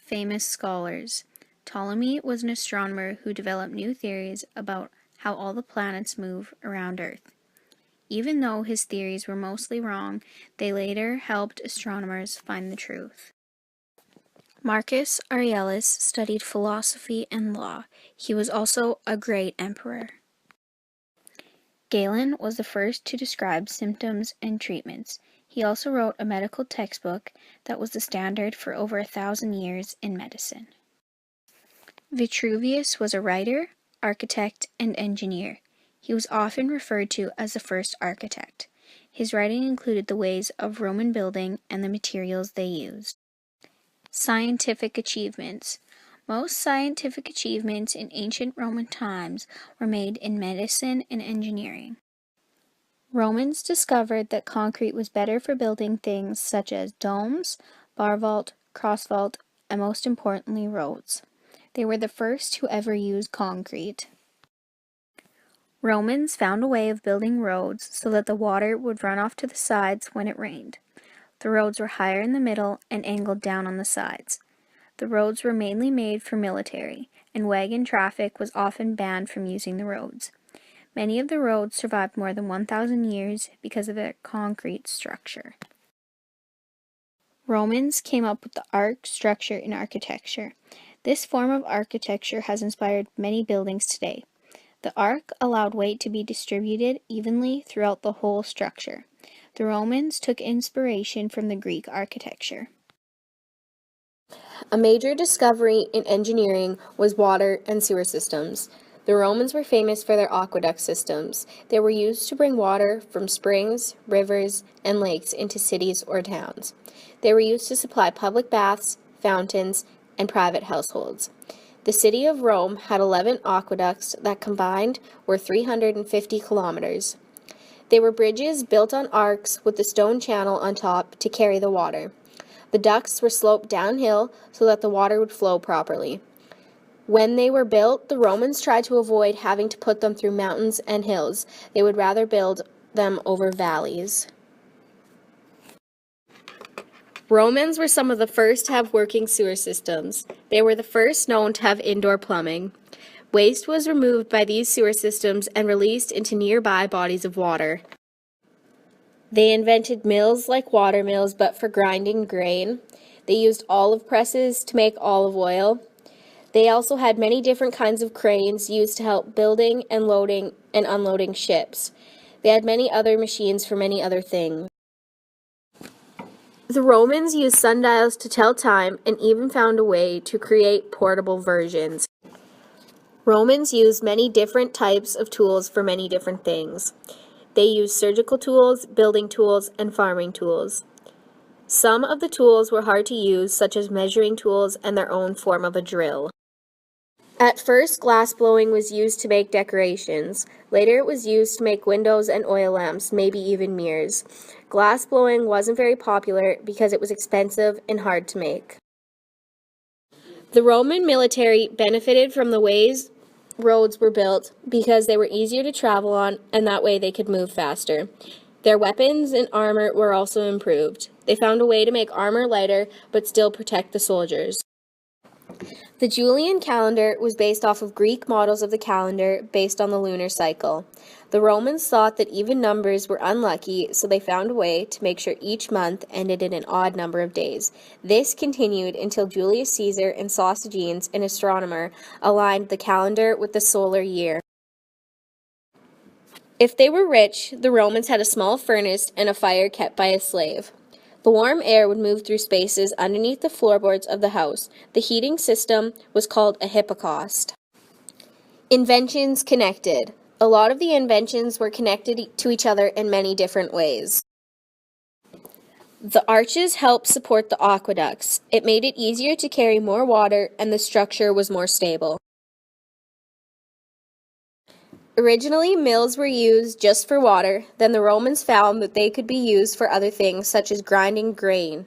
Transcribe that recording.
famous scholars. Ptolemy was an astronomer who developed new theories about how all the planets move around Earth. Even though his theories were mostly wrong, they later helped astronomers find the truth. Marcus Aurelius studied philosophy and law. He was also a great emperor. Galen was the first to describe symptoms and treatments. He also wrote a medical textbook that was the standard for over 1,000 years in medicine. Vitruvius was a writer, architect, and engineer. He was often referred to as the first architect. His writing included the ways of Roman building and the materials they used. Scientific achievements. Most scientific achievements in ancient Roman times were made in medicine and engineering. Romans discovered that concrete was better for building things such as domes, bar vault, cross vault, and most importantly, roads. They were the first who ever used concrete. Romans found a way of building roads so that the water would run off to the sides when it rained. The roads were higher in the middle and angled down on the sides. The roads were mainly made for military, and wagon traffic was often banned from using the roads. Many of the roads survived more than 1,000 years because of their concrete structure. Romans came up with the arc structure in architecture. This form of architecture has inspired many buildings today. The arc allowed weight to be distributed evenly throughout the whole structure. The Romans took inspiration from the Greek architecture. A major discovery in engineering was water and sewer systems. The Romans were famous for their aqueduct systems. They were used to bring water from springs, rivers, and lakes into cities or towns. They were used to supply public baths, fountains, and private households. The city of Rome had 11 aqueducts that combined were 350 kilometers. They were bridges built on arcs with a stone channel on top to carry the water. The ducts were sloped downhill so that the water would flow properly. When they were built, the Romans tried to avoid having to put them through mountains and hills. They would rather build them over valleys. Romans were some of the first to have working sewer systems. They were the first known to have indoor plumbing. Waste was removed by these sewer systems and released into nearby bodies of water. They invented mills like water mills, but for grinding grain. They used olive presses to make olive oil. They also had many different kinds of cranes used to help building and loading and unloading ships. They had many other machines for many other things. The Romans used sundials to tell time and even found a way to create portable versions. Romans used many different types of tools for many different things. They used surgical tools, building tools, and farming tools. Some of the tools were hard to use, such as measuring tools and their own form of a drill. At first, glass blowing was used to make decorations. Later, it was used to make windows and oil lamps, maybe even mirrors. Glass blowing wasn't very popular because it was expensive and hard to make. The Roman military benefited from the ways roads were built because they were easier to travel on, and that way they could move faster. Their weapons and armor were also improved. They found a way to make armor lighter but still protect the soldiers. The Julian calendar was based off of Greek models of the calendar based on the lunar cycle. The Romans thought that even numbers were unlucky, so they found a way to make sure each month ended in an odd number of days. This continued until Julius Caesar and Sosigenes, an astronomer, aligned the calendar with the solar year. If they were rich, the Romans had a small furnace and a fire kept by a slave. The warm air would move through spaces underneath the floorboards of the house. The heating system was called a hypocaust. Inventions connected. A lot of the inventions were connected to each other in many different ways. The arches helped support the aqueducts. It made it easier to carry more water, and the structure was more stable. Originally, mills were used just for water. Then the Romans found that they could be used for other things, such as grinding grain.